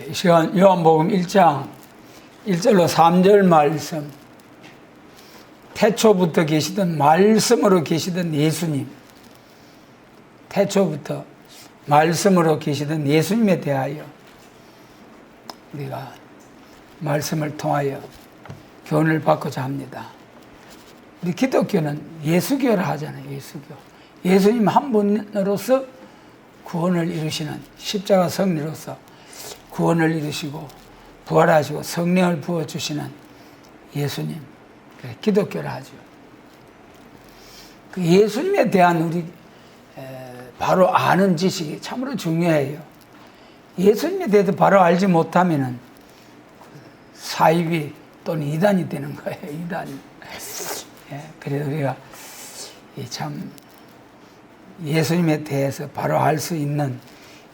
이 시간 요한복음 1장 1절로 3절 말씀, 태초부터 계시던 말씀으로 계시던 예수님, 태초부터 말씀으로 계시던 예수님에 대하여 우리가 말씀을 통하여 교훈을 받고자 합니다. 우리 기독교는 예수교라 하잖아요. 예수교. 예수님 한 분으로서 구원을 이루시는, 십자가 성리로서 구원을 이루시고 부활하시고 성령을 부어주시는 예수님, 기독교라 하죠. 그 예수님에 대한 우리 바로 아는 지식이 참으로 중요해요. 예수님에 대해서 바로 알지 못하면은 사이비 또는 이단이 되는 거예요. 이단이. 그래서 우리가 참 예수님에 대해서 바로 알 수 있는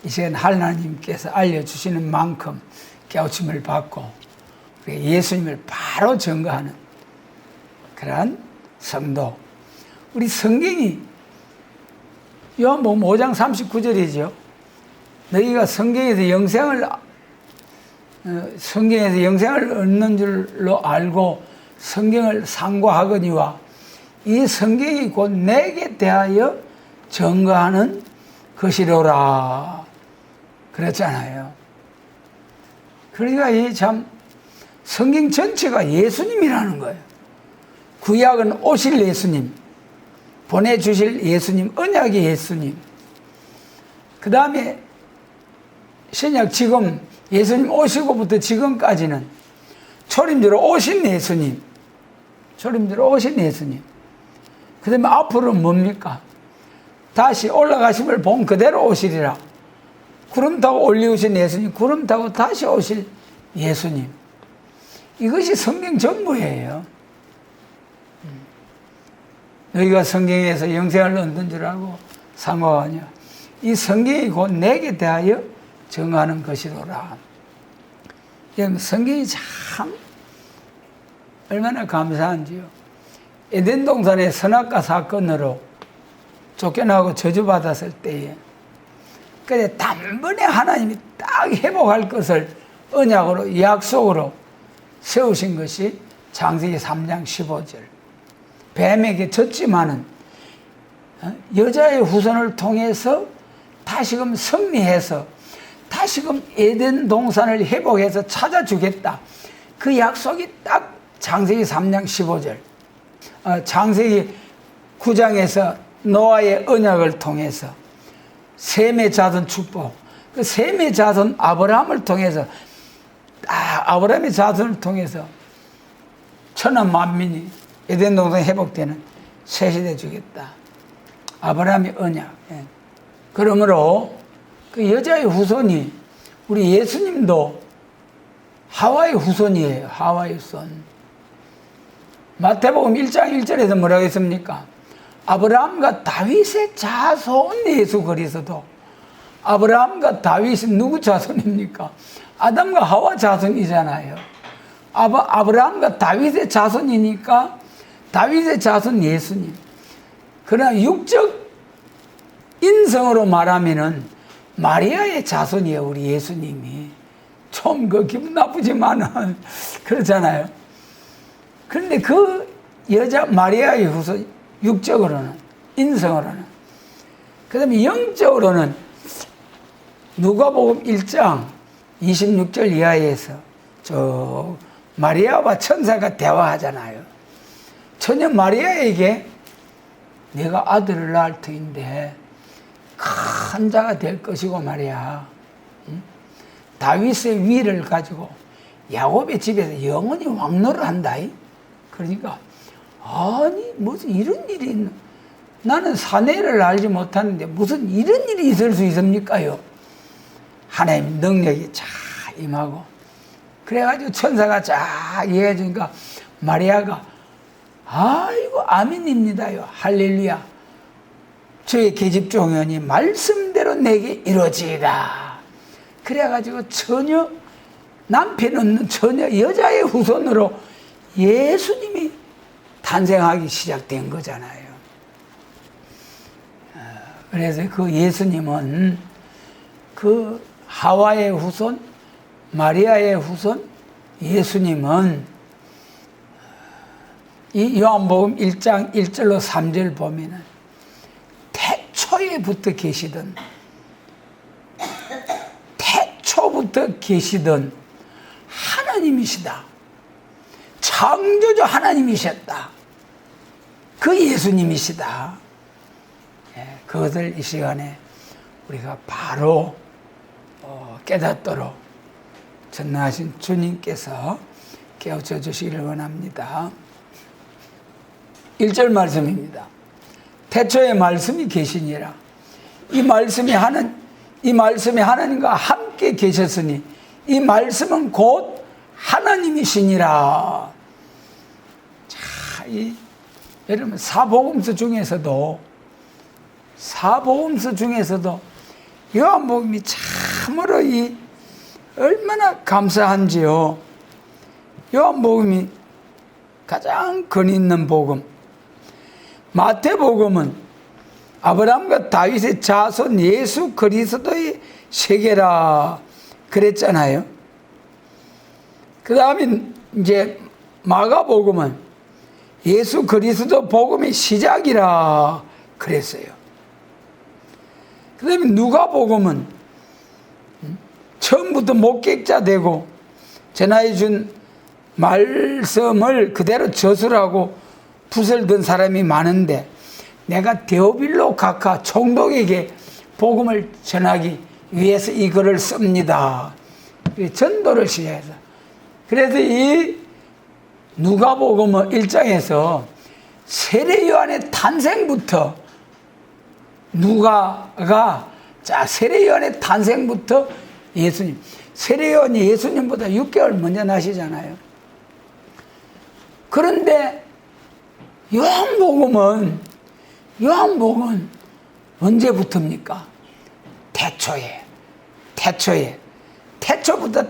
이 시간 하나님께서 알려주시는 만큼 깨우침을 받고 예수님을 바로 증거하는 그러한 성도. 우리 성경이 요한복음 5장 39절이죠. 너희가 성경에서 영생을 얻는 줄로 알고 성경을 상고하거니와 이 성경이 곧 내게 대하여 증거하는 것이로라. 그랬잖아요. 그러니까 이 참 성경 전체가 예수님이라는 거예요. 구약은 오실 예수님, 보내주실 예수님, 언약의 예수님. 그 다음에 신약 지금 예수님 오시고부터 지금까지는 초림주로 오신 예수님, 초림주로 오신 예수님. 그 다음에 앞으로는 뭡니까? 다시 올라가심을 본 그대로 오시리라. 구름 타고 올리우신 예수님, 구름 타고 다시 오실 예수님. 이것이 성경 전부예요. 너희가 성경에서 영생을 얻는 줄 알고 상고하냐. 이 성경이 곧 내게 대하여 정하는 것이로라. 성경이 참 얼마나 감사한지요. 에덴 동산의 선악과 사건으로 쫓겨나고 저주받았을 때에 그래 단번에 하나님이 딱 회복할 것을 언약으로 약속으로 세우신 것이 창세기 3장 15절. 뱀에게 졌지만은 여자의 후손을 통해서 다시금 승리해서 다시금 에덴 동산을 회복해서 찾아주겠다. 그 약속이 딱 창세기 3장 15절. 창세기 9장에서 노아의 언약을 통해서 셈의 자손 축복, 그 셈의 자손 아브라함을 통해서 아브라함의 자손을 통해서 천한 만민이 에덴 동산 회복되는 새 시대 주겠다. 아브라함의 언약. 그러므로 그 여자의 후손이 우리 예수님도 하와의 후손이에요. 하와의 손. 마태복음 1장 1절에서 뭐라고 했습니까? 아브라함과 다윗의 자손 예수 그리스도. 아브라함과 다윗은 누구 자손입니까? 아담과 하와 자손이잖아요. 아브라함과 다윗의 자손이니까 다윗의 자손 예수님. 그러나 육적 인성으로 말하면은 마리아의 자손이에요. 우리 예수님이. 좀 그 기분 나쁘지만은 그렇잖아요. 그런데 그 여자 마리아의 후손, 육적으로는, 인성으로는. 그 다음에 영적으로는 누가복음 1장 26절 이하에서 저 마리아와 천사가 대화하잖아요. 처녀 마리아에게 내가 아들을 낳을 터인데 큰 자가 될 것이고 말이야. 다윗의 위를 가지고 야곱의 집에서 영원히 왕노를 한다. 그러니까 아니 무슨 이런 일이 있나. 나는 사내를 알지 못하는데 무슨 이런 일이 있을 수 있습니까요? 하나님 능력이 쫙 임하고 그래가지고 천사가 쫙 얘기해 주니까 마리아가 아이고 아멘입니다요. 할렐루야. 저의 계집종연이 말씀대로 내게 이루어지이다. 그래가지고 전혀 남편 없는 전혀 여자의 후손으로 예수님이 탄생하기 시작된 거잖아요. 그래서 그 예수님은 그 하와의 후손 마리아의 후손 예수님은 이 요한복음 1장 1절로 3절 보면은 태초에부터 계시던 하나님이시다. 창조주 하나님이셨다. 그 예수님이시다. 그것을 이 시간에 우리가 바로 깨닫도록 전능하신 주님께서 깨우쳐 주시기를 원합니다. 1절 말씀입니다. 태초에 말씀이 계시니라. 이 말씀이 하나님과 함께 계셨으니 이 말씀은 곧 하나님이시니라. 자, 여러분 사복음서 중에서도 요한복음이 참으로 얼마나 감사한지요. 요한복음이 가장 근위 있는 복음. 마태복음은 아브라함과 다윗의 자손 예수 그리스도의 세계라 그랬잖아요. 그 다음에 이제 마가복음은 예수 그리스도 복음의 시작이라 그랬어요. 그 다음에 누가복음은 처음부터 목격자 되고 전하여준 말씀을 그대로 저술하고 붓을 든 사람이 많은데 내가 데오빌로 각하 총독에게 복음을 전하기 위해서 이 글을 씁니다. 전도를 시작해서. 그래서 이 누가복음 1장에서 세례 요한의 탄생부터 세례 요한의 탄생부터 예수님, 세례 요한이 예수님보다 6개월 먼저 나시잖아요. 그런데 요한복음은 언제부터입니까? 태초부터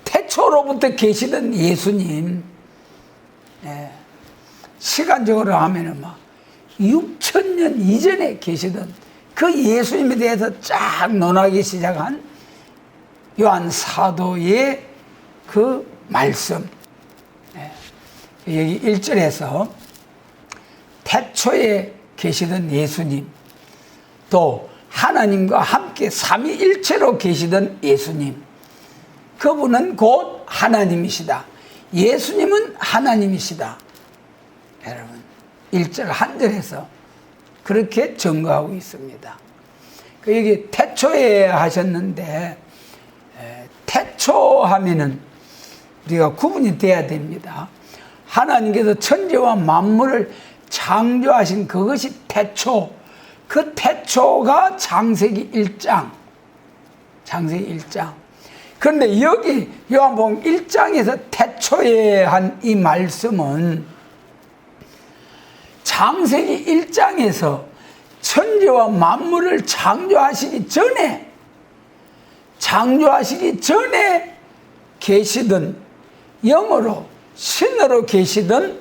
태초로부터 계시던 예수님. 시간적으로 하면은 6,000년 이전에 계시던 그 예수님에 대해서 쫙 논하기 시작한 요한 사도의 그 말씀. 여기 1절에서 태초에 계시던 예수님, 또 하나님과 함께 삼위일체로 계시던 예수님, 그분은 곧 하나님이시다. 예수님은 하나님이시다. 여러분 1절 한절에서 그렇게 증거하고 있습니다. 여기 태초에 하셨는데 태초하면은 우리가 구분이 돼야 됩니다. 하나님께서 천지와 만물을 창조하신 그것이 태초. 그 태초가 창세기 1장. 그런데 여기 요한복음 1장에서 태초에 한 이 말씀은 창세기 1장에서 천지와 만물을 창조하시기 전에 계시던 영으로 신으로 계시던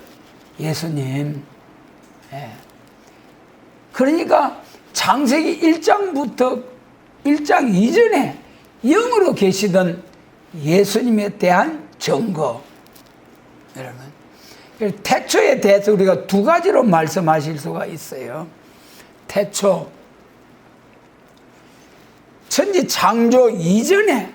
예수님. 그러니까 창세기 1장부터 1장 이전에 영으로 계시던 예수님에 대한 증거. 여러분, 태초에 대해서 우리가 두 가지로 말씀하실 수가 있어요. 태초, 천지 창조 이전에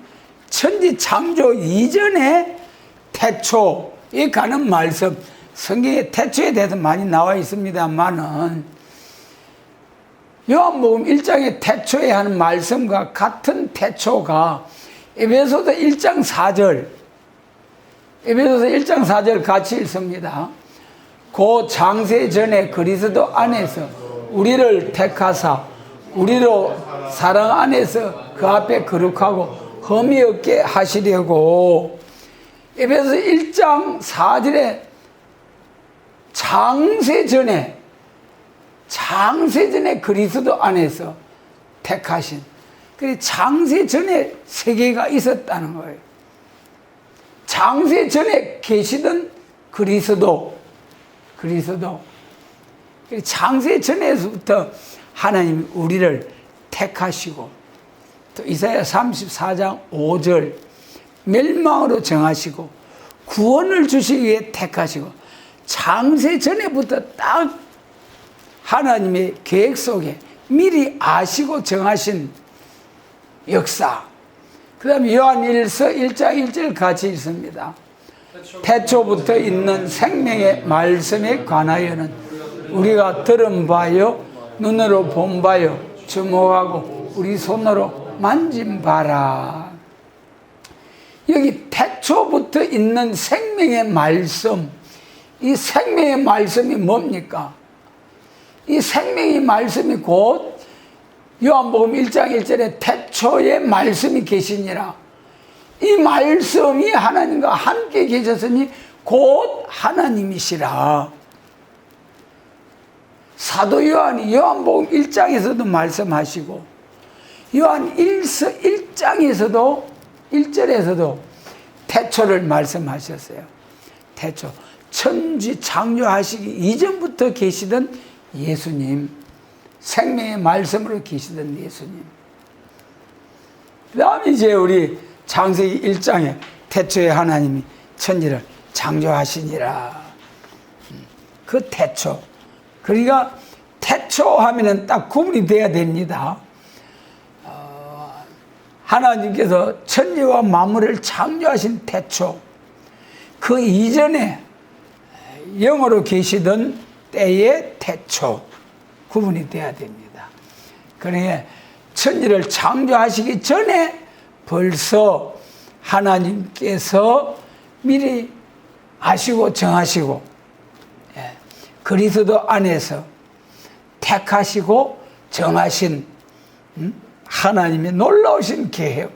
태초에 가는 말씀. 성경에 태초에 대해서 많이 나와 있습니다만은 요한복음 1장의 태초에 하는 말씀과 같은 태초가 에베소서 1장 4절 같이 읽습니다. 그 장세 전에 그리스도 안에서 우리를 택하사 우리로 사랑 안에서 그 앞에 거룩하고 흠이 없게 하시려고. 에베소서 1장 4절에 장세 전에 그리스도 안에서 택하신, 그 장세 전에 세계가 있었다는 거예요. 장세 전에 계시던 그리스도. 장세 전에부터 하나님이 우리를 택하시고 또 이사야 34장 5절 멸망으로 정하시고 구원을 주시기 위해 택하시고 창세 전에부터 딱 하나님의 계획 속에 미리 아시고 정하신 역사. 그 다음에 요한일서 1장 1절 같이 읽습니다. 태초부터 있는 생명의 말씀에 관하여는 우리가 들은 바요 눈으로 본 바요 주목하고 우리 손으로 만진 바라. 여기 태초부터 있는 생명의 말씀, 이 생명의 말씀이 뭡니까? 이 생명의 말씀이 곧 요한복음 1장 1절에 태초에 말씀이 계시니라. 이 말씀이 하나님과 함께 계셨으니 곧 하나님이시라. 사도 요한이 요한복음 1장에서도 말씀하시고 요한 1장에서도 1절에서도 태초를 말씀하셨어요. 태초, 천지 창조하시기 이전부터 계시던 예수님, 생명의 말씀으로 계시던 예수님. 그 다음에 이제 우리 창세기 1장에 태초에 하나님이 천지를 창조하시니라. 그 태초. 그러니까 태초 하면은 딱 구분이 돼야 됩니다. 하나님께서 천지와 만물을 창조하신 태초. 그 이전에 영으로 계시던 때의 태초. 구분이 돼야 됩니다. 그러니 천지를 창조하시기 전에 벌써 하나님께서 미리 아시고 정하시고 그리스도 안에서 택하시고 정하신 하나님의 놀라우신 계획,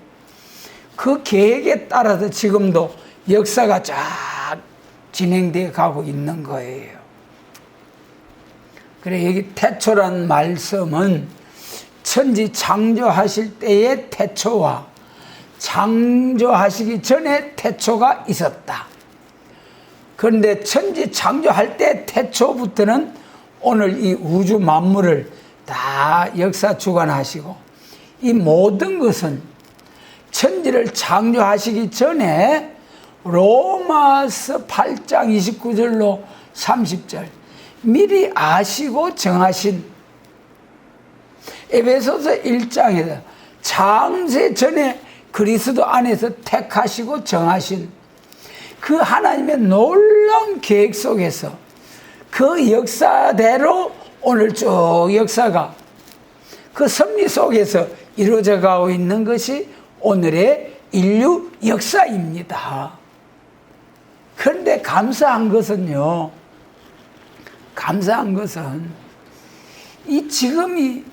그 계획에 따라서 지금도 역사가 쫙 진행되어 가고 있는 거예요. 그래, 여기 태초란 말씀은 천지 창조하실 때의 태초와 창조하시기 전에 태초가 있었다. 그런데 천지 창조할 때 태초부터는 오늘 이 우주 만물을 다 역사 주관하시고 이 모든 것은 천지를 창조하시기 전에 로마서 8장 29절로 30절 미리 아시고 정하신, 에베소서 1장에서 창세 전에 그리스도 안에서 택하시고 정하신 그 하나님의 놀라운 계획 속에서 그 역사대로 오늘 쭉 역사가 그 섭리 속에서 이루어져 가고 있는 것이 오늘의 인류 역사입니다. 그런데 감사한 것은요, 감사한 것은 이 지금이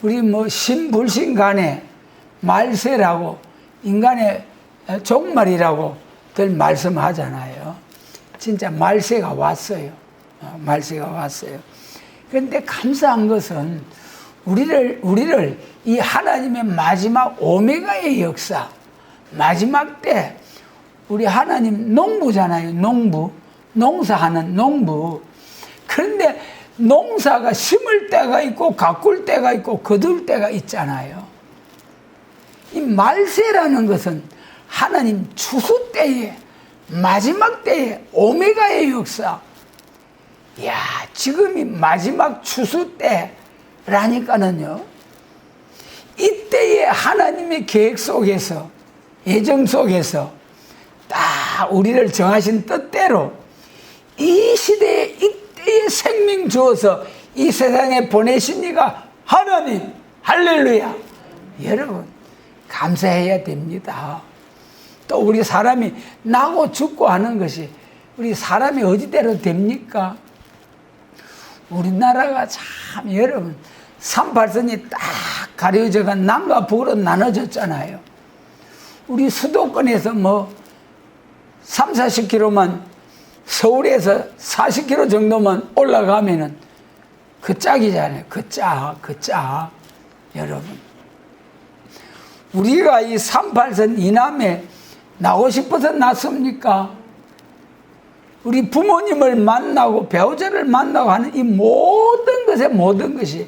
우리 뭐 신불신 간에 말세라고 인간의 종말이라고 들 말씀하잖아요. 진짜 말세가 왔어요. 말세가 왔어요. 그런데 감사한 것은 우리를 이 하나님의 마지막 오메가의 역사, 마지막 때 우리 하나님 농부잖아요. 농부, 농사하는 농부. 그런데 농사가 심을 때가 있고 가꿀 때가 있고 거둘 때가 있잖아요. 이 말세라는 것은 하나님 추수 때에 마지막 때에 오메가의 역사. 야, 지금이 마지막 추수 때라니까는요. 이때의 하나님의 계획 속에서, 예정 속에서 딱 우리를 정하신 뜻대로 이 시대에 이때의 생명 주어서 이 세상에 보내신 이가 하나님. 할렐루야. 여러분 감사해야 됩니다. 또 우리 사람이 나고 죽고 하는 것이 우리 사람이 어디대로 됩니까? 우리나라가 참 여러분 38선이 딱 가려져가 남과 북으로 나눠졌잖아요. 우리 수도권에서 뭐 3, 40km만 서울에서 40km 정도만 올라가면은 그 짝이잖아요. 그 짝. 여러분. 우리가 이 38선 이남에 나고 싶어서 났습니까? 우리 부모님을 만나고 배우자를 만나고 하는 이 모든 것이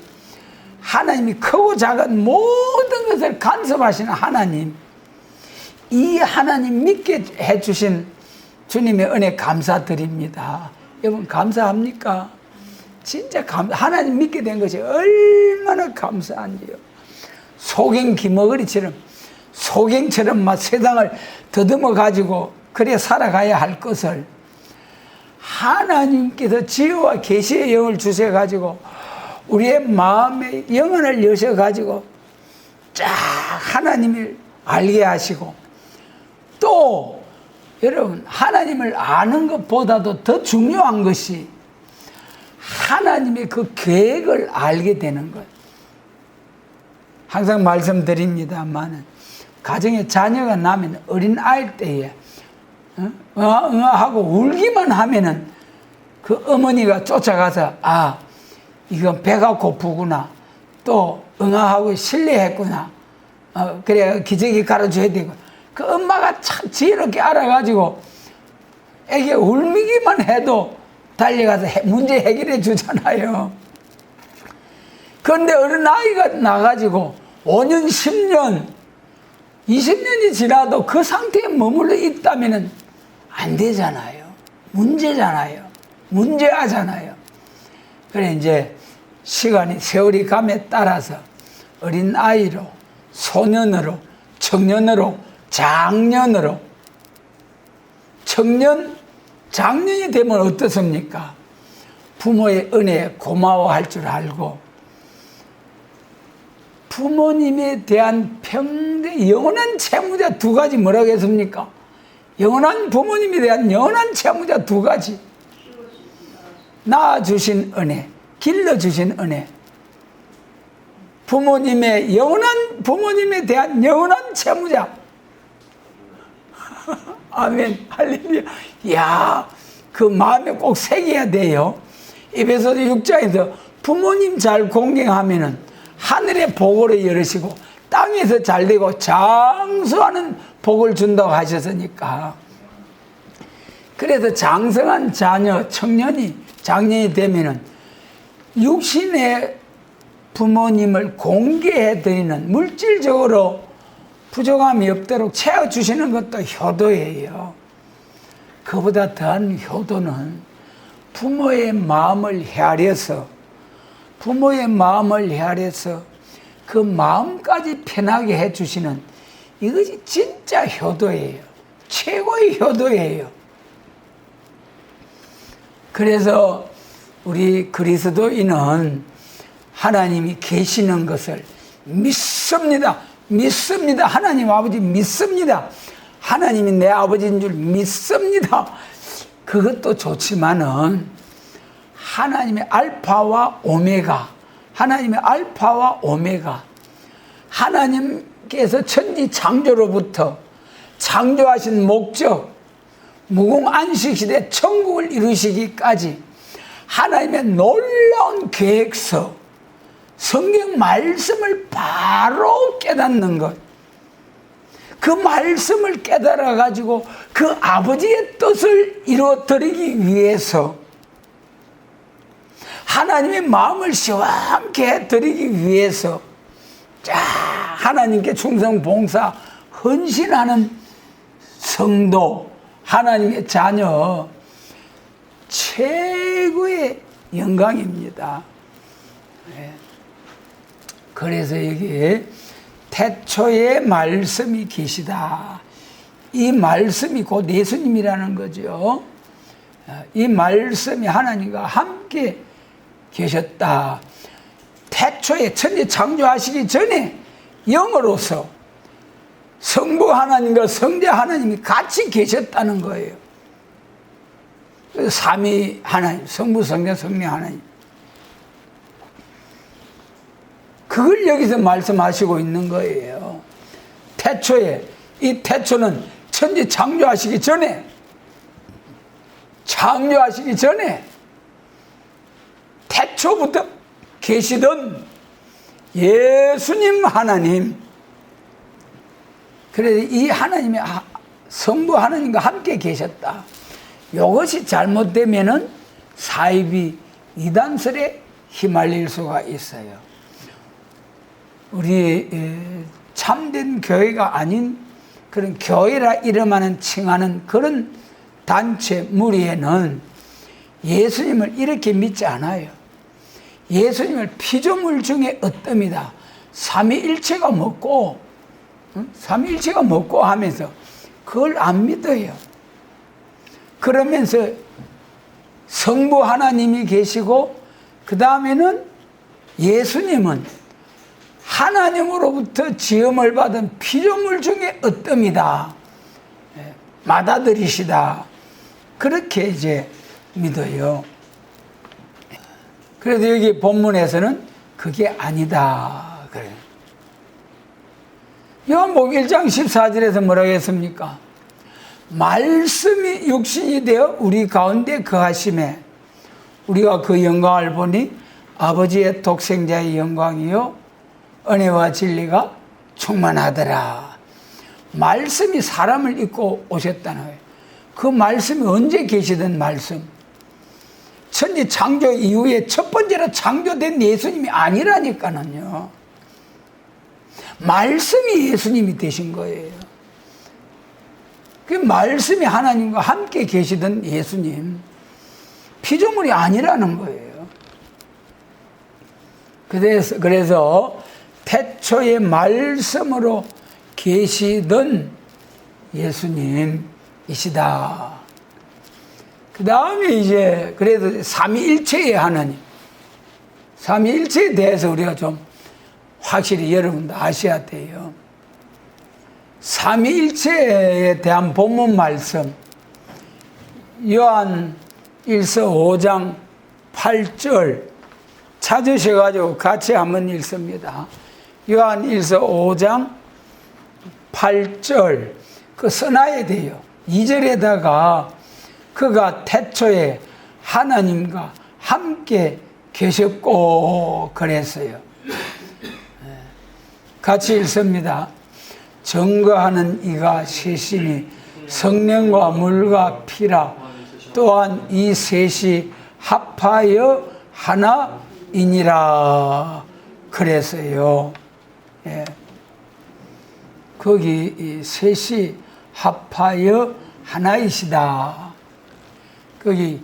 하나님이 크고 작은 모든 것을 간섭하시는 하나님, 이 하나님 믿게 해주신 주님의 은혜 감사드립니다. 여러분 감사합니까? 진짜 하나님 믿게 된 것이 얼마나 감사한지요. 소갱 기머거리처럼 소갱처럼 막 세상을 더듬어 가지고 그래 살아가야 할 것을 하나님께서 지혜와 계시의 영을 주셔 가지고 우리의 마음의 영혼을 여셔 가지고 쫙 하나님을 알게 하시고, 또 여러분 하나님을 아는 것보다도 더 중요한 것이 하나님의 그 계획을 알게 되는 것. 항상 말씀드립니다만 가정에 자녀가 나면 어린 아이일 때에 하고 울기만 하면은 그 어머니가 쫓아가서 이건 배가 고프구나, 또 응아하고 실례했구나, 그래 기저귀 갈아줘야 되고, 그 엄마가 참 지혜롭게 알아가지고 애기 울미기만 해도 달려가서 문제 해결해 주잖아요. 그런데 어린아이가 나가지고 5년, 10년, 20년이 지나도 그 상태에 머물러 있다면 안 되잖아요. 문제잖아요. 문제하잖아요. 그래 이제 시간이 세월이 감에 따라서 어린아이로, 소년으로, 청년으로, 장년으로, 청년, 장년이 되면 어떻습니까? 부모의 은혜에 고마워할 줄 알고 부모님에 대한 평생 영원한 채무자 두 가지 뭐라고 했습니까? 영원한 부모님에 대한 영원한 채무자 두 가지. 낳아주신 은혜, 길러주신 은혜. 부모님의 영원한 부모님에 대한 영원한 채무자. 아멘, 할렐루야. 이야, 그 마음에 꼭 새겨야 돼요. 에베소서 6장에서 부모님 잘 공경하면은 하늘의 복으로 열으시고 땅에서 잘 되고 장수하는 복을 준다고 하셨으니까. 그래서 장성한 자녀, 청년이, 장년이 되면은 육신의 부모님을 공개해드리는, 물질적으로 부족함이 없도록 채워주시는 것도 효도예요. 그보다 더한 효도는 부모의 마음을 헤아려서 그 마음까지 편하게 해주시는, 이것이 진짜 효도예요. 최고의 효도예요. 그래서 우리 그리스도인은 하나님이 계시는 것을 믿습니다. 믿습니다. 하나님 아버지 믿습니다. 하나님이 내 아버지인 줄 믿습니다. 그것도 좋지만은 하나님의 알파와 오메가, 하나님의 알파와 오메가, 하나님께서 천지 창조로부터 창조하신 목적, 무궁 안식시대 천국을 이루시기까지 하나님의 놀라운 계획서, 성경 말씀을 바로 깨닫는 것, 그 말씀을 깨달아 가지고 그 아버지의 뜻을 이루어드리기 위해서, 하나님의 마음을 시원케 드리기 위해서 하나님께 충성 봉사 헌신하는 성도, 하나님의 자녀, 최고의 영광입니다. 그래서 여기에 태초에 말씀이 계시다. 이 말씀이 곧 예수님이라는 거죠. 이 말씀이 하나님과 함께 계셨다. 태초에 천지 창조하시기 전에 영으로서 성부 하나님과 성자 하나님이 같이 계셨다는 거예요. 삼위 하나님, 성부, 성자, 성령 하나님. 그걸 여기서 말씀하시고 있는 거예요. 태초에, 이 태초는 천지 창조하시기 전에 태초부터 계시던 예수님 하나님. 그래서 이 하나님의 성부 하나님과 함께 계셨다. 이것이 잘못되면은 사이비 이단설에 휘말릴 수가 있어요. 우리 참된 교회가 아닌 그런 교회라 이름하는 칭하는 그런 단체 무리에는 예수님을 이렇게 믿지 않아요. 예수님을 피조물 중에 어뜸이다. 삼위일체가 먹고 삼위일체가 먹고 하면서 그걸 안 믿어요. 그러면서 성부 하나님이 계시고 그 다음에는 예수님은 하나님으로부터 지음을 받은 피조물 중에 어뜸이다. 맏아들이시다. 그렇게 이제 믿어요. 그래서 여기 본문에서는 그게 아니다. 그래요. 요한복음 1장 14절에서 뭐라고 했습니까? 말씀이 육신이 되어 우리 가운데 거하심에 우리가 그 영광을 보니 아버지의 독생자의 영광이요 은혜와 진리가 충만하더라. 말씀이 사람을 입고 오셨다는 거예요. 그 말씀이 언제 계시던 말씀? 천지 창조 이후에 첫 번째로 창조된 예수님이 아니라니까는요. 말씀이 예수님이 되신 거예요. 그 말씀이 하나님과 함께 계시던 예수님, 피조물이 아니라는 거예요. 그래서 태초의 말씀으로 계시던 예수님이시다. 그 다음에 이제 그래도 삼위일체의 하나님, 삼위일체에 대해서 우리가 좀 확실히 여러분도 아셔야 돼요. 삼위일체에 대한 본문 말씀 요한 1서 5장 8절 찾으셔가지고 같이 한번 읽습니다. 요한 1서 5장 8절 그 써놔야 돼요. 2절에다가 그가 태초에 하나님과 함께 계셨고 그랬어요. 같이 읽습니다. 증거하는 이가 셋이니 성령과 물과 피라. 또한 이 셋이 합하여 하나이니라 그랬어요. 예. 거기 이 셋이 합하여 하나이시다. 거기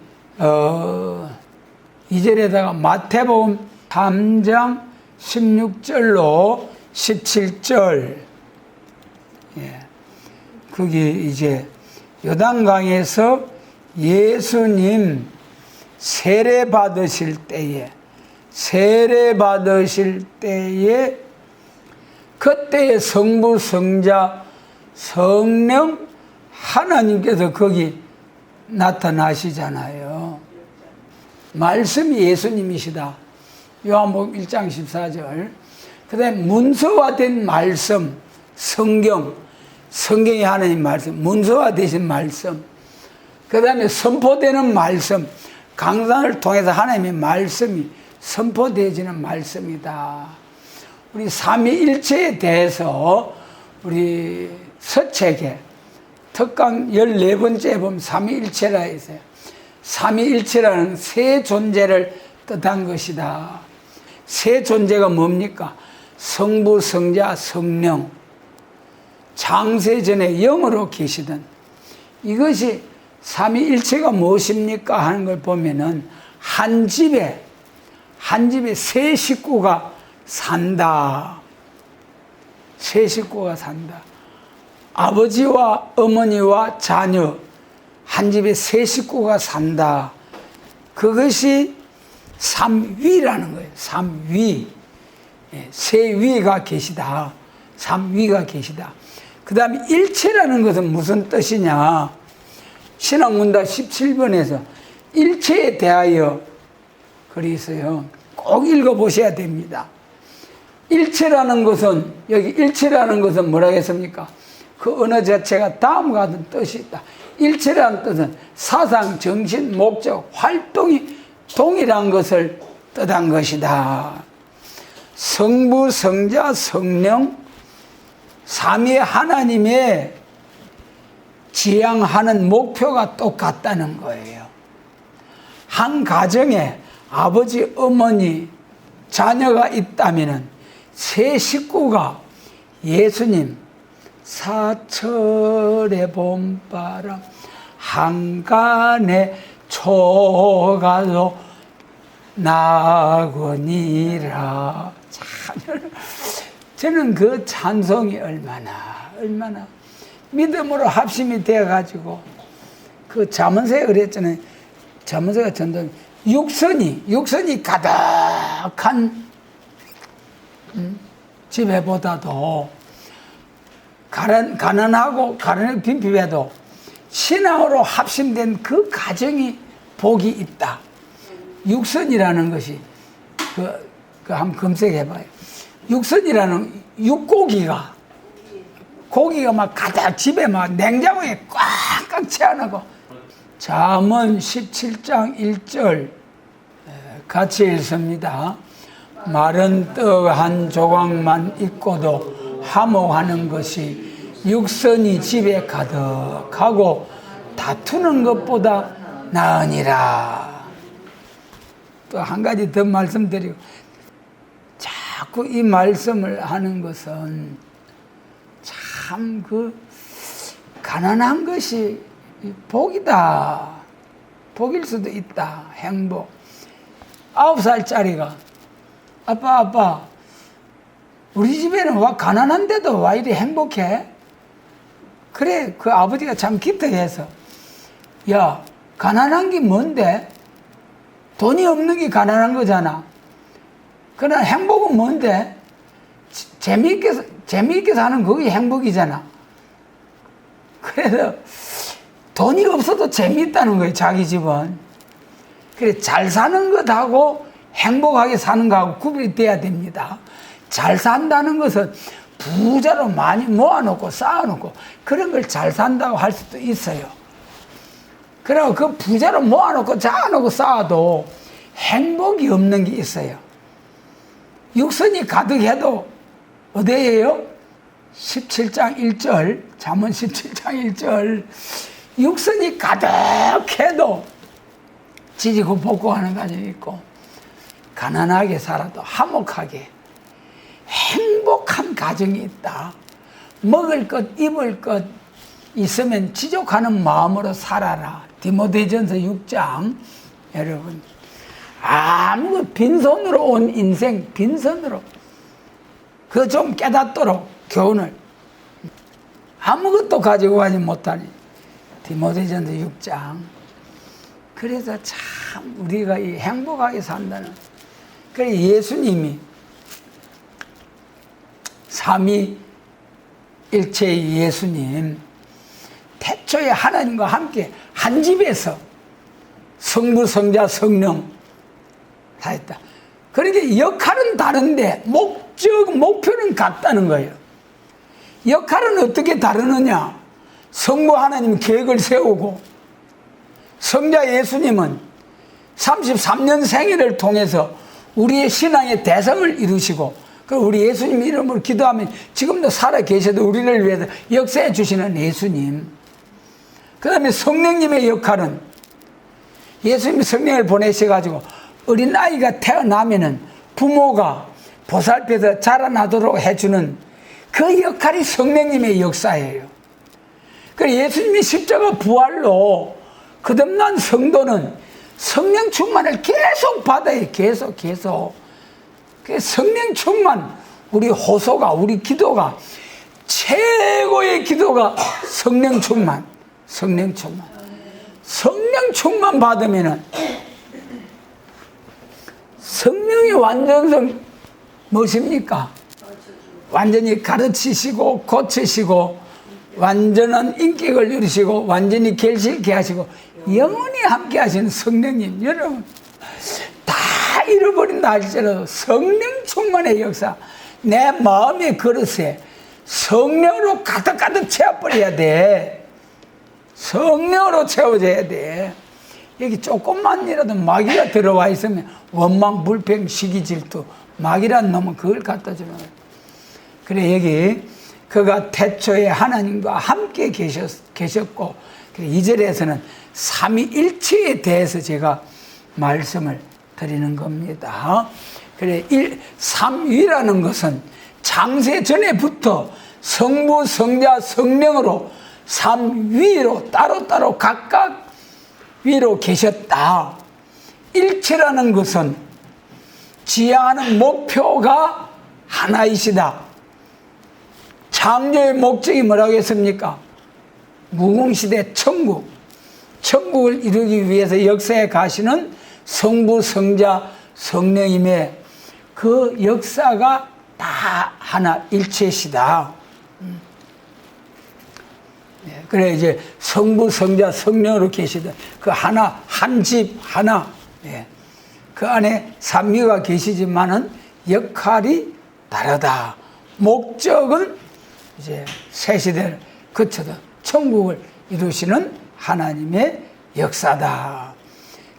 2절에다가 마태복음 3장 16절로 17절. 예. 거기 이제 요단강에서 예수님 세례 받으실 때에 그때의 성부, 성자, 성령 하나님께서 거기 나타나시잖아요. 말씀이 예수님이시다. 요한복음 1장 14절. 그 다음에 문서화된 말씀, 성경이 하나님 말씀, 문서화되신 말씀. 그 다음에 선포되는 말씀, 강단을 통해서 하나님의 말씀이 선포되어지는 말씀이다. 우리 삼위일체에 대해서 우리 서책에 특강 14번째 보면 삼위일체라 했어요. 삼위일체라는 세 존재를 뜻한 것이다. 세 존재가 뭡니까? 성부, 성자, 성령. 장세전에 영으로 계시던 이것이 삼위일체가 무엇입니까 하는 걸 보면은 한 집에 세 식구가 산다. 세 식구가 산다. 아버지와 어머니와 자녀 한 집에 세 식구가 산다. 그것이 삼위라는 거예요. 삼위. 세 위가 계시다. 삼위가 계시다. 그 다음에 일체라는 것은 무슨 뜻이냐? 신학문답 17번에서 일체에 대하여 글이 있어요. 꼭 읽어보셔야 됩니다. 일체라는 것은, 여기 일체라는 것은 뭐라고 했습니까? 그 언어 자체가 다음과 같은 뜻이 있다. 일체라는 뜻은 사상, 정신, 목적, 활동이 동일한 것을 뜻한 것이다. 성부, 성자, 성령, 삼위 하나님의 지향하는 목표가 똑같다는 거예요. 한 가정에 아버지, 어머니, 자녀가 있다면 세 식구가 예수님 사철의 봄바람 한간에 초가도 나거니라. 참, 저는 그 찬송이 얼마나 믿음으로 합심이 되어가지고, 그 잠언서에 그랬잖아요. 잠언서가 전던 육선이 가득한 집에보다도 가난하고 빈핍해도 신앙으로 합심된 그 가정이 복이 있다. 육선이라는 것이 그 한번 검색해봐요. 육선이라는 고기가 막 가득 집에 막 냉장고에 꽉꽉 채워놓고. 잠언 17장 1절 같이 읽습니다. 마른 떡 한 조각만 있고도 화목하는 것이 육선이 집에 가득하고 다투는 것보다 나으니라. 또 한 가지 더 말씀드리고, 자꾸 이 말씀을 하는 것은 참 가난한 것이 복이다. 복일 수도 있다. 행복. 9살짜리가 아빠 우리 집에는 와 가난한데도 와 이리 행복해? 그래, 그 아버지가 참 기특해서, 야, 가난한 게 뭔데? 돈이 없는 게 가난한 거잖아. 그러나 행복은 뭔데? 재미있게 사는 그게 행복이잖아. 그래서 돈이 없어도 재미있다는 거예요, 자기 집은. 그래, 잘 사는 것하고 행복하게 사는 것하고 구분이 돼야 됩니다. 잘 산다는 것은 부자로 많이 모아놓고 쌓아놓고 그런 걸 잘 산다고 할 수도 있어요. 그리고 그 부자로 모아놓고 쌓아놓고 쌓아도 행복이 없는 게 있어요. 육선이 가득해도 어디에요? 17장 1절, 잠언 17장 1절. 육선이 가득해도 지지고 볶고 하는 가정이 있고, 가난하게 살아도 화목하게 행복한 가정이 있다. 먹을 것 입을 것 있으면 지족하는 마음으로 살아라. 디모데전서 6장. 여러분, 아무 빈손으로 온 인생, 빈손으로 그거 좀 깨닫도록 교훈을. 아무것도 가지고 가지 못하니. 디모데전서 6장. 그래서 참 우리가 이 행복하게 산다는, 그래 예수님이 삼위일체의 예수님, 태초에 하나님과 함께 한 집에서 성부, 성자, 성령 다 했다. 그러니까 역할은 다른데 목표는 같다는 거예요. 역할은 어떻게 다르느냐? 성부 하나님 계획을 세우고, 성자 예수님은 33년 생애를 통해서 우리의 신앙의 대성을 이루시고, 그리고 우리 예수님 이름으로 기도하면 지금도 살아 계셔도 우리를 위해서 역사해 주시는 예수님. 그 다음에 성령님의 역할은, 예수님이 성령을 보내셔가지고 어린아이가 태어나면은 부모가 보살펴서 자라나도록 해주는 그 역할이 성령님의 역사예요. 그래서 예수님이 십자가 부활로 거듭난 성도는 성령 충만을 계속 받아요. 계속. 그 성령 충만, 우리 호소가, 우리 기도가, 최고의 기도가 성령 충만. 성령 충만 받으면은, 성령의 완전성 무엇입니까? 완전히 가르치시고 고치시고 완전한 인격을 누리시고 완전히 결실케 하시고 영원히 함께 하시는 성령님. 여러분, 다 잃어버린다 할지라도 성령 충만의 역사, 내 마음의 그릇에 성령으로 가득 채워버려야 돼. 성령으로 채워져야 돼. 여기 조금만이라도 마귀가 들어와 있으면 원망, 불평, 시기, 질투, 마귀란 놈은 그걸 갖다 주는 거예요. 그래, 여기 그가 태초에 하나님과 함께 계셨고, 2절에서는 삼위일체에 대해서 제가 말씀을 드리는 겁니다. 그래, 삼위라는 것은 창세 전에부터 성부, 성자, 성령으로 삼위로 따로따로 각각 위로 계셨다. 일체라는 것은 지향하는 목표가 하나이시다. 창조의 목적이 뭐라고 했습니까? 무궁시대 천국을 이루기 위해서 역사에 가시는 성부, 성자, 성령임에 그 역사가 다 하나 일체시다. 그래 이제 성부, 성자, 성령으로 계시다. 그 하나, 한 집 하나. 그 안에 삼위가 계시지만은 역할이 다르다. 목적은 이제 새 시대를 거쳐서 천국을 이루시는 하나님의 역사다.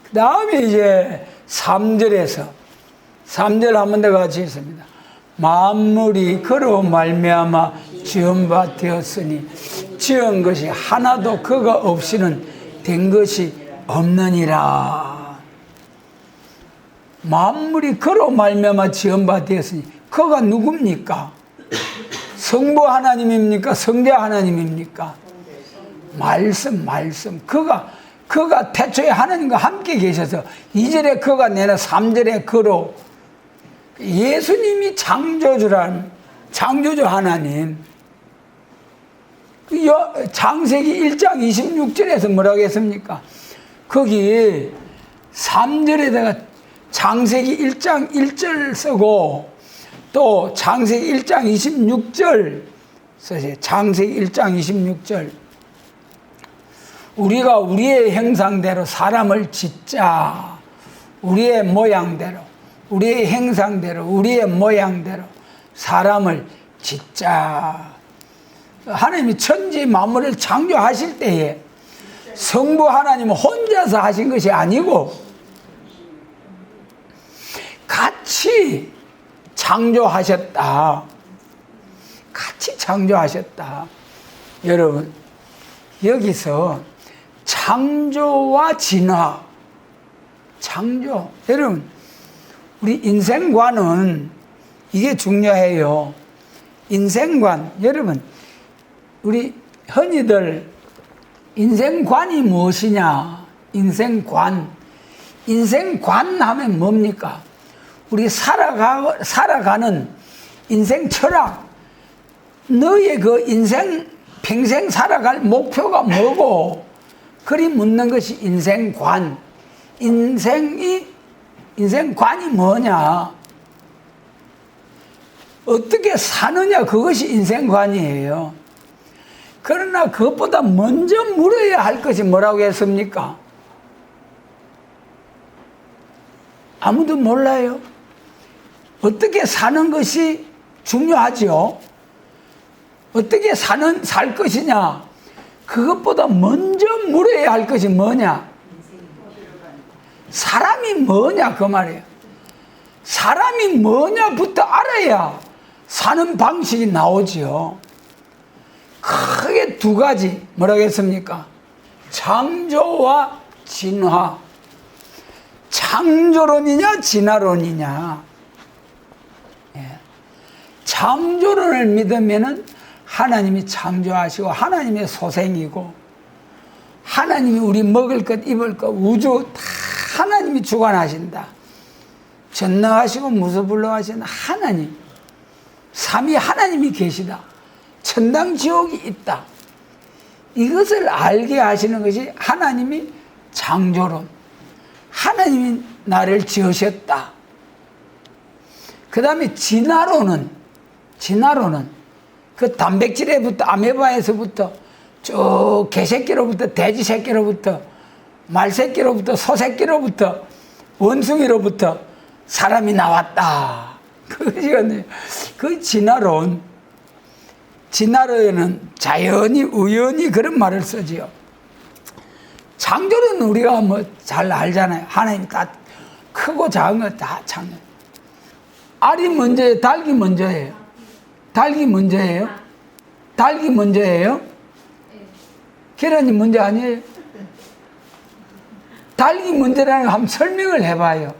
그 다음에 이제 3절에서 3절 한번 더 같이 있습니다. 만물이 그로 말미암아 지은 바 되었으니 지은 것이 하나도 그가 없이는 된 것이 없느니라. 만물이 그로 말미암아 지은 바 되었으니 그가 누굽니까? 성부 하나님입니까? 성자 하나님입니까? 말씀. 그가 태초에 하나님과 함께 계셔서 2절에 그가 내나 3절에 그로 예수님이 창조주 하나님. 창세기 1장 26절에서 뭐라고 했습니까? 거기 3절에다가 창세기 1장 1절 쓰고 또 창세기 1장 26절 쓰세요. 창세기 1장 26절. 우리가 우리의 형상대로 사람을 짓자. 우리의 모양대로, 우리의 형상대로, 우리의 모양대로 사람을 짓자. 하나님이 천지 만물을 창조하실 때에 성부 하나님은 혼자서 하신 것이 아니고 같이 창조하셨다. 같이 창조하셨다. 여러분, 여기서 창조와 진화, 여러분, 우리 인생관은 이게 중요해요. 인생관, 여러분, 우리 흔히들 인생관이 무엇이냐? 인생관 하면 뭡니까? 우리 살아가는 인생 철학, 너의 그 인생 평생 살아갈 목표가 뭐고? 그리 묻는 것이 인생관. 인생관이 뭐냐? 어떻게 사느냐? 그것이 인생관이에요. 그러나 그것보다 먼저 물어야 할 것이 뭐라고 했습니까? 아무도 몰라요. 어떻게 사는 것이 중요하죠. 어떻게 살 것이냐? 그것보다 먼저 물어야 할 것이 뭐냐? 사람이 뭐냐? 그 말이에요. 사람이 뭐냐부터 알아야 사는 방식이 나오지요. 크게 두 가지, 뭐라고 했습니까? 창조와 진화. 창조론이냐, 진화론이냐. 창조론을 믿으면은 하나님이 창조하시고 하나님의 소생이고 하나님이 우리 먹을 것, 입을 것, 우주 다 하나님이 주관하신다. 전능하시고 무소불능하신 하나님, 삼위 하나님이 계시다. 천당 지옥이 있다. 이것을 알게 하시는 것이 하나님이 창조론. 하나님이 나를 지으셨다. 그 다음에 진화론은 그 단백질에부터 아메바에서부터 쭉 개새끼로부터 돼지새끼로부터 말새끼로부터 소새끼로부터 원숭이로부터 사람이 나왔다. 그것이거든요. 그 진화론에는 자연히 우연히 그런 말을 쓰지요. 창조는 우리가 뭐 잘 알잖아요. 하나님이 다 크고 작은 거 다 창조. 알이 먼저예요? 닭이 먼저예요? 닭이 먼저예요? 닭이 먼저예요? 계란이 먼저 아니에요? 닭이 먼저라는 거 한번 설명을 해봐요.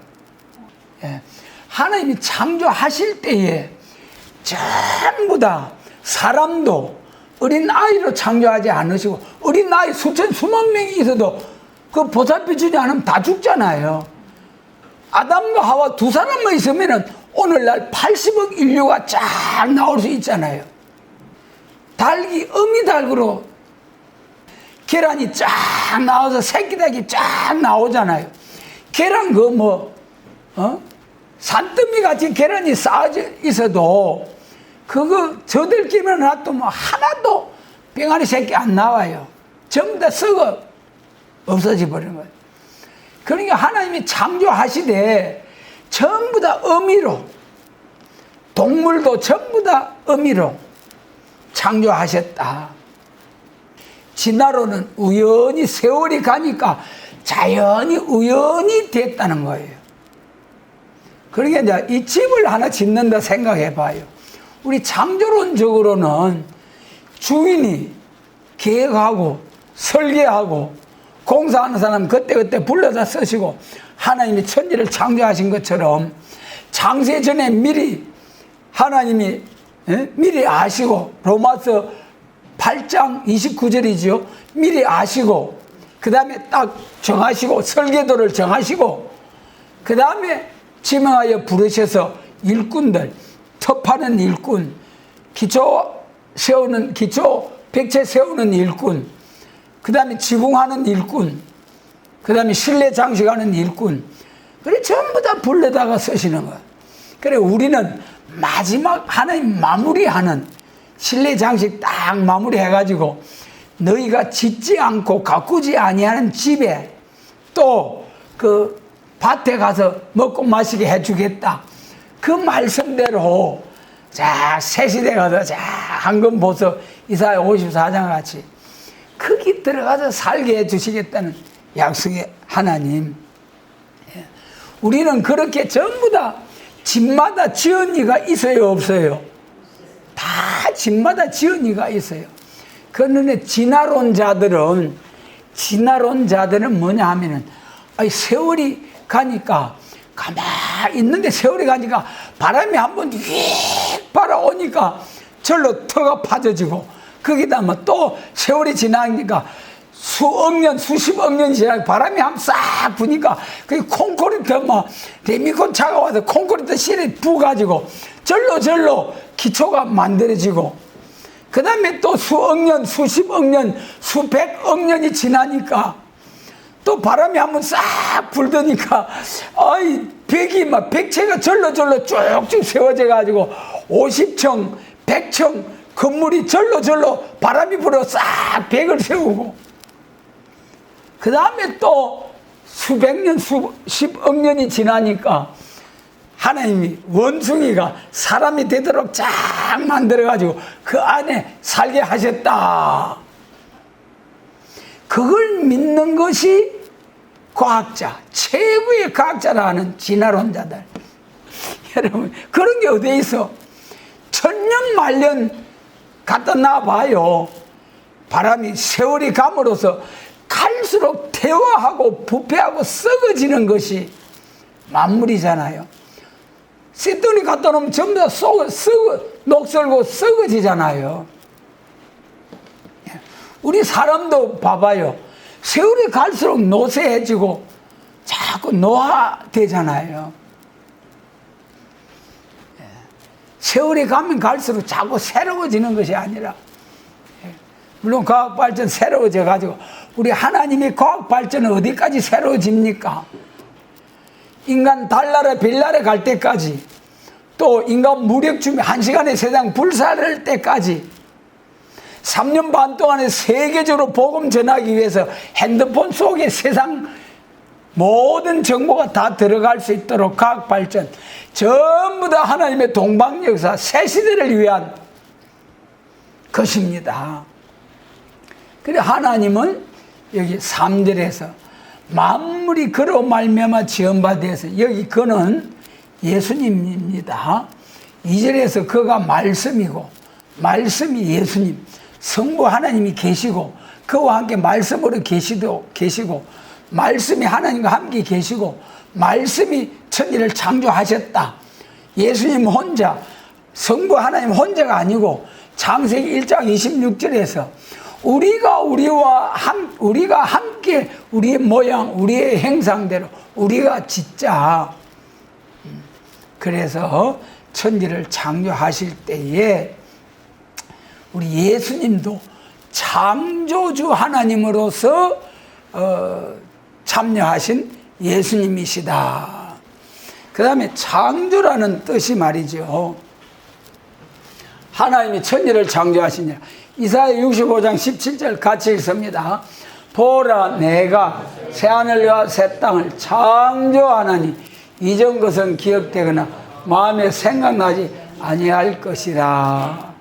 예. 하나님이 창조하실 때에 전부 다 사람도 어린 아이로 창조하지 않으시고, 어린 아이 수만 명이 있어도 그 보살펴 주지 않으면 다 죽잖아요. 아담과 하와 두 사람만 있으면은 오늘날 80억 인류가 쫙 나올 수 있잖아요. 닭이 어미닭으로 계란이 쫙 나와서 새끼닭이 쫙 나오잖아요. 계란 산더미 같이 계란이 쌓여져 있어도 그거 저들끼리만 놔두면 하나도 병아리 새끼 안 나와요. 전부 다 썩어 없어져 버리는 거예요. 그러니까 하나님이 창조하시되 전부 다 어미로, 동물도 전부 다 어미로 창조하셨다. 진화론은 우연히 세월이 가니까 자연히 우연히 됐다는 거예요. 그러니까 이제 이 집을 하나 짓는다 생각해 봐요. 우리 창조론적으로는 주인이 계획하고 설계하고 공사하는 사람 그때그때 불러다 쓰시고, 하나님이 천지를 창조하신 것처럼 창세 전에 미리 하나님이 미리 아시고, 로마서 8장 29절이죠. 미리 아시고, 그 다음에 딱 정하시고, 설계도를 정하시고, 그 다음에 지명하여 부르셔서 일꾼들, 터파는 일꾼, 백체 세우는 일꾼, 그 다음에 지붕하는 일꾼, 그 다음에 실내 장식하는 일꾼, 그래 전부 다 불러다가 쓰시는 거야. 그래 우리는 마지막 하나님 마무리하는 실내 장식 딱 마무리해가지고 너희가 짓지 않고 가꾸지 아니하는 집에 또 그 밭에 가서 먹고 마시게 해주겠다. 그 말씀대로 자 새시대 가서 자 황금 보석 이사야 54장 같이 거기 들어가서 살게 해주시겠다는 약속의 하나님. 우리는 그렇게 전부 다 집마다 지은이가 있어요, 없어요? 다 집마다 지은이가 있어요. 그런데 진화론자들은 뭐냐 하면은, 세월이 가니까, 가만히 있는데 세월이 가니까 바람이 한번 휙 바라오니까 절로 터가 파져지고, 거기다 또 세월이 지나니까 수억 년, 수십억 년이 지나고 바람이 한번 싹 부니까 그 콘크리트 레미콘 차가 와서 콘크리트 실에 부가지고 절로 기초가 만들어지고, 그 다음에 또 수억 년, 수십억 년, 수백억 년이 지나니까 또 바람이 한번 싹 불더니까 백체가 절로 쭉쭉 세워져 가지고 50층, 100층 건물이 절로 바람이 불어 싹 벽을 세우고, 그 다음에 또 수백 년, 수십억 년이 지나니까 하나님이 원숭이가 사람이 되도록 쫙 만들어가지고 그 안에 살게 하셨다. 그걸 믿는 것이 과학자, 최고의 과학자라는 진화론자들. 여러분, 그런 게 어디에 있어? 천년 만년 갖다 놔봐요. 바람이 세월이 감으로써 갈수록 태화하고 부패하고 썩어지는 것이 만물이잖아요. 쇳덩이 갖다 놓으면 전부 다 녹슬고 썩어지잖아요. 우리 사람도 봐봐요. 세월이 갈수록 노쇠해지고 자꾸 노화되잖아요. 세월이 가면 갈수록 자꾸 새로워지는 것이 아니라, 물론 과학 발전 새로워져 가지고, 우리 하나님의 과학 발전은 어디까지 새로워집니까? 인간 달나라 별나라 갈 때까지, 또 인간 무력 준비 1시간에 세상 불살할 때까지 3년 반 동안에 세계적으로 복음 전하기 위해서 핸드폰 속에 세상 모든 정보가 다 들어갈 수 있도록 과학 발전, 전부 다 하나님의 동방 역사 새 시대를 위한 것입니다. 그래 하나님은 여기 3절에서 만물이 그로 말미암아 지은 바 되어서, 여기 그는 예수님입니다. 2절에서 그가 말씀이고, 말씀이 예수님, 성부 하나님이 계시고 그와 함께 말씀으로 계시고 말씀이 하나님과 함께 계시고 말씀이 천지를 창조하셨다. 예수님 혼자, 성부 하나님 혼자가 아니고 창세기 1장 26절에서 우리가 함께 우리의 모양, 우리의 형상대로 우리가 짓자. 그래서 천지를 창조하실 때에 우리 예수님도 창조주 하나님으로서 참여하신 예수님이시다. 그 다음에 창조라는 뜻이 말이죠. 하나님이 천지를 창조하시냐. 이사야 65장 17절 같이 읽습니다. 보라, 내가 새하늘과 새 땅을 창조하나니 이전 것은 기억되거나 마음에 생각나지 아니할 것이라.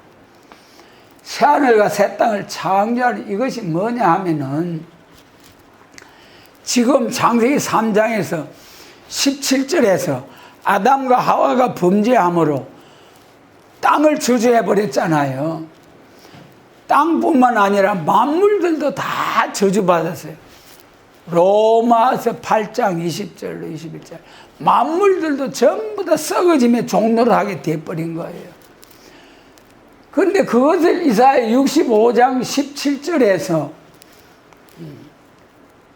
새하늘과 새 땅을 창조하는 이것이 뭐냐 하면은 지금 창세기 3장에서 17절에서 아담과 하와가 범죄함으로 땅을 저주해버렸잖아요. 땅뿐만 아니라 만물들도 다 저주받았어요. 로마서 8장 20절로 21절. 만물들도 전부 다 썩어지며 종로를 하게 돼버린 거예요. 그런데 그것을 이사야 65장 17절에서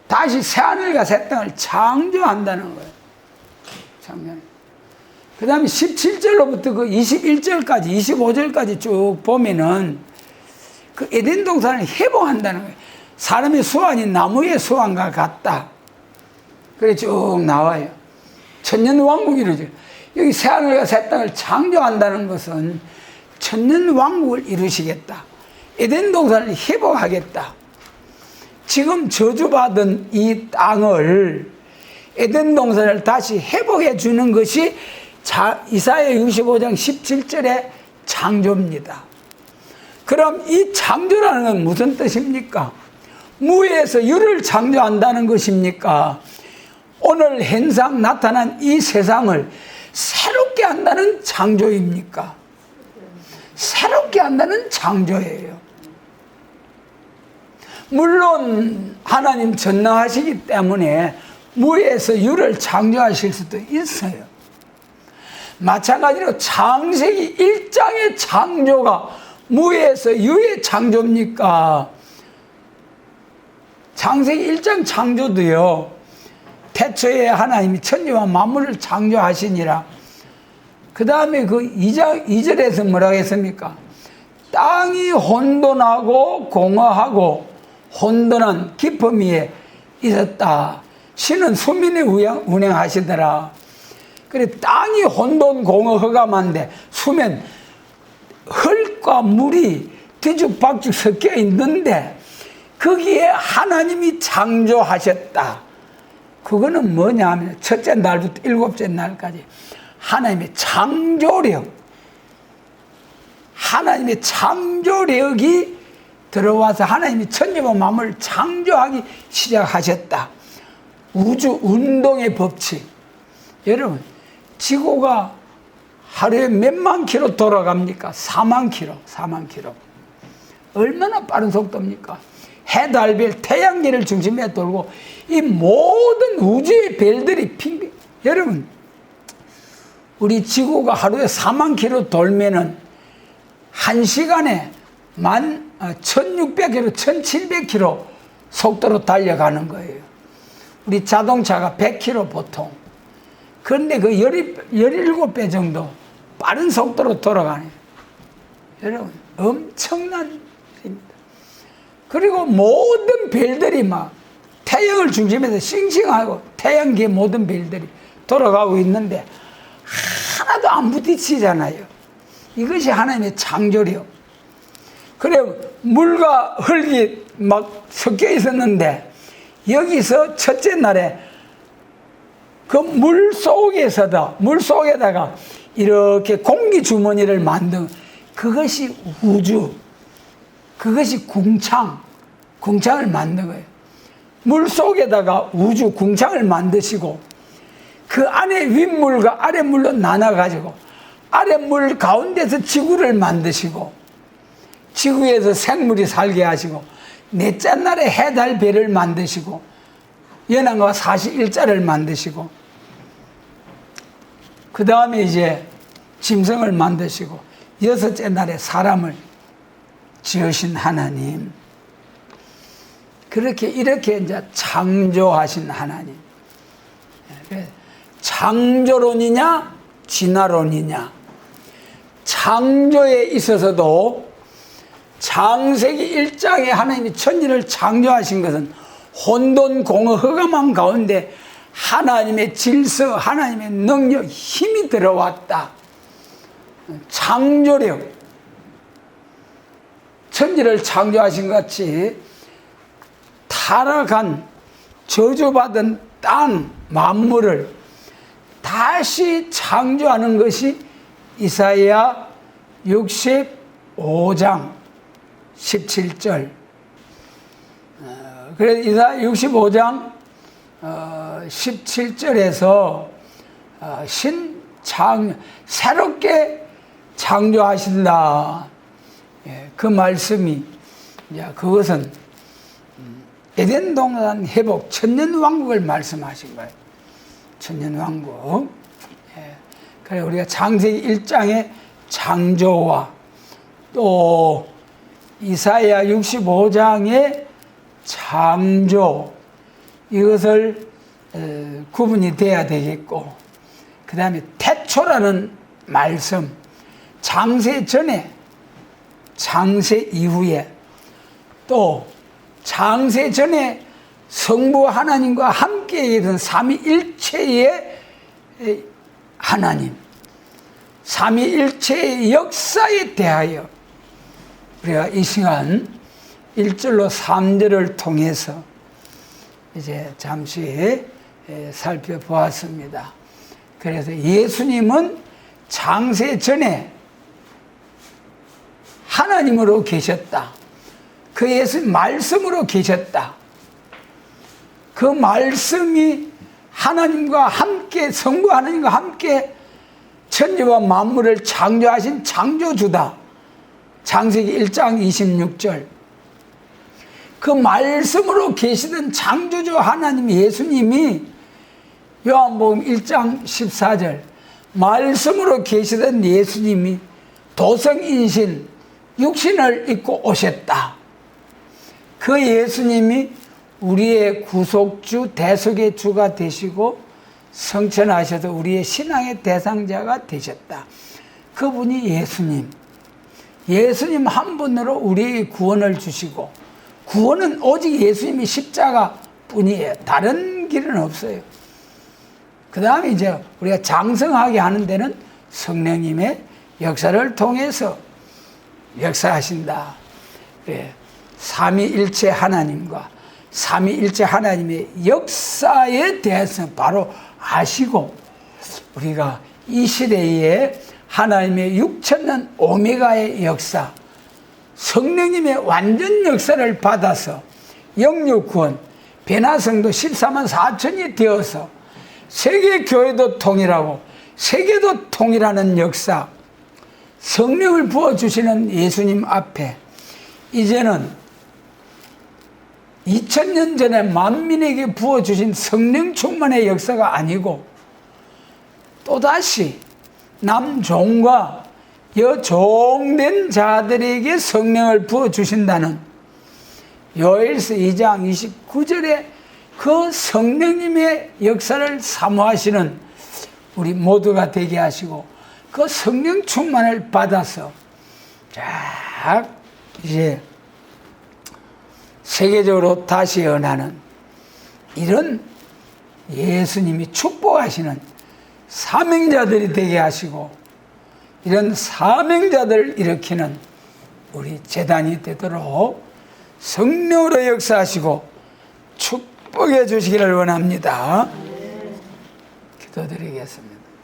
다시 새하늘과 새 땅을 창조한다는 거예요. 창조하는. 그 다음에 17절로부터 그 21절까지, 25절까지 쭉 보면은 그 에덴 동산을 회복한다는 거예요. 사람의 수완이 나무의 수완과 같다. 그래 쭉 나와요. 천년왕국이 이루어져요. 여기 새하늘과 새 땅을 창조한다는 것은 천년왕국을 이루시겠다. 에덴 동산을 회복하겠다. 지금 저주받은 이 땅을, 에덴 동산을 다시 회복해 주는 것이 이사야 65장 17절의 창조입니다. 그럼 이 창조라는 건 무슨 뜻입니까? 무에서 유를 창조한다는 것입니까? 오늘 현상 나타난 이 세상을 새롭게 한다는 창조입니까? 새롭게 한다는 창조예요. 물론 하나님 전능하시기 때문에 무에서 유를 창조하실 수도 있어요. 마찬가지로 창세기 1장의 창조가 무에서 유의 창조입니까? 창세기 1장 창조도요, 태초에 하나님이 천지와 만물을 창조하시니라. 그 다음에 그 2절에서 뭐라고 했습니까? 땅이 혼돈하고 공허하고 혼돈한 깊음 위에 있었다. 신은 수면에 운행하시더라. 그래, 땅이 혼돈 공허 흑암한데 수면, 흙과 물이 뒤죽박죽 섞여 있는데 거기에 하나님이 창조하셨다. 그거는 뭐냐 하면 첫째 날부터 일곱째 날까지 하나님의 창조력, 하나님의 창조력이 들어와서 하나님이 천지와 만물을 창조하기 시작하셨다. 우주 운동의 법칙. 여러분, 지구가 하루에 몇만 킬로 돌아갑니까? 4만 킬로, 4만 킬로. 얼마나 빠른 속도입니까? 해, 달, 별, 태양계를 중심에 돌고 이 모든 우주의 별들이 핑빙. 여러분, 우리 지구가 하루에 4만 킬로 돌면은 1시간에 1600킬로, 1700킬로 속도로 달려가는 거예요. 우리 자동차가 100킬로 보통. 그런데 그 17배 정도 빠른 속도로 돌아가네요. 여러분, 엄청난 일입니다. 그리고 모든 별들이 막 태양을 중심에서 싱싱하고 태양계 모든 별들이 돌아가고 있는데 하나도 안 부딪히잖아요. 이것이 하나님의 창조력. 그래, 물과 흙이 막 섞여 있었는데 여기서 첫째 날에 그 물 속에다가 이렇게 공기 주머니를 만든 그것이 우주, 그것이 궁창을 만든 거예요. 물 속에다가 우주 궁창을 만드시고 그 안에 윗물과 아랫물로 나눠가지고 아랫물 가운데서 지구를 만드시고 지구에서 생물이 살게 하시고 넷째 날에 해, 달, 별을 만드시고 연한과 41자를 만드시고 그 다음에 이제 짐승을 만드시고 여섯째 날에 사람을 지으신 하나님, 이렇게 이제 창조하신 하나님. 창조론이냐 진화론이냐. 창조에 있어서도 창세기 1장에 하나님이 천지를 창조하신 것은 혼돈 공허 흑암한 가운데 하나님의 질서, 하나님의 능력, 힘이 들어왔다. 창조력, 천지를 창조하신 것 같이 타락한 저주받은 땅 만물을 다시 창조하는 것이 이사야 65장 17절. 그래서 이사야 65장 17절에서 새롭게 창조하신다. 그 말씀이, 그것은 에덴 동산 회복, 천년왕국을 말씀하신 거예요. 천년왕국. 그래, 우리가 창세기 1장의 창조와 또 이사야 65장의 창조, 이것을 구분이 돼야 되겠고, 그 다음에 태초라는 말씀, 창세 전에, 창세 이후에, 또 창세 전에 성부 하나님과 함께 있던 삼위일체의 하나님, 삼위일체의 역사에 대하여 우리가 이 시간 1절로 3절을 통해서 이제 잠시 살펴보았습니다. 그래서 예수님은 창세 전에 하나님으로 계셨다. 그 예수 말씀으로 계셨다. 그 말씀이 하나님과 함께, 성부 하나님과 함께 천지와 만물을 창조하신 창조주다. 창세기 1장 26절. 그 말씀으로 계시던 창조주 하나님 예수님이 요한복음 1장 14절, 말씀으로 계시던 예수님이 도성인신 육신을 입고 오셨다. 그 예수님이 우리의 구속주, 대속의 주가 되시고 성천하셔서 우리의 신앙의 대상자가 되셨다. 그분이 예수님. 예수님 한 분으로 우리의 구원을 주시고, 구원은 오직 예수님이 십자가 뿐이에요. 다른 길은 없어요. 그 다음에 이제 우리가 장성하게 하는 데는 성령님의 역사를 통해서 역사하신다. 그래. 삼위일체 하나님과 삼위일체 하나님의 역사에 대해서 바로 아시고, 우리가 이 시대에 하나님의 6천년 오메가의 역사, 성령님의 완전 역사를 받아서 영육 구원, 변화성도 14만 4천이 되어서 세계 교회도 통일하고 세계도 통일하는 역사, 성령을 부어주시는 예수님 앞에 이제는 2000년 전에 만민에게 부어주신 성령 충만의 역사가 아니고, 또다시 남종과 여종된 자들에게 성령을 부어주신다는 요엘서 2장 29절에 그 성령님의 역사를 사모하시는 우리 모두가 되게 하시고, 그 성령 충만을 받아서 쫙 이제 세계적으로 다시 연하는 이런 예수님이 축복하시는 사명자들이 되게 하시고, 이런 사명자들을 일으키는 우리 재단이 되도록 성령으로 역사하시고 축복해 주시기를 원합니다. 기도드리겠습니다.